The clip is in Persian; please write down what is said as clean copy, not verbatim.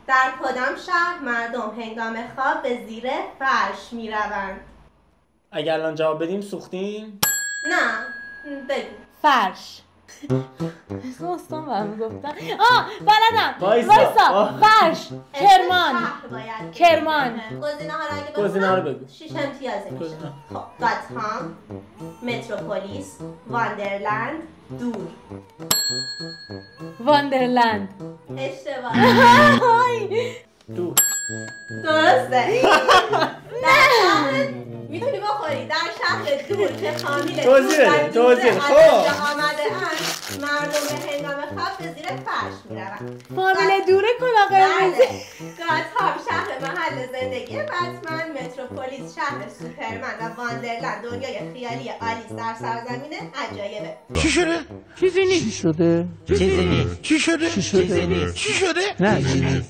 در کدام شهر مردم هنگام خواب به زیر فرش میروند؟ اگر الان جواب بدیم سوختیم؟ نه بگو. فرش. اسم استان برمی گفتن. بلدم. وایسا. فرش. کرمان. شهر باید کرمان. گزینه ها رو اگه گزینه ها رو بگو. 6 امتیازه میشه. خب گاتهام، متروپولیس، واندرلند، دور. واندرلند. اشتباه. دور. درسته. در شهر میتونی بخوری در شهر دور که کامل توضیح آمده اند مردم به هنگام خواب به زیر فرش میروند. فامیل دوره کلا قرمزی. گاتهام شهر محل زندگی بتمن، متروپولیس شهر سوپرمن و واندرلند دنیای خیالی آلیس در سرزمین عجایبه. چی شده؟ چیزی نیست. چی شده؟ چیزی نیست. چی شده؟ چیزی نیست. چی شده؟ نه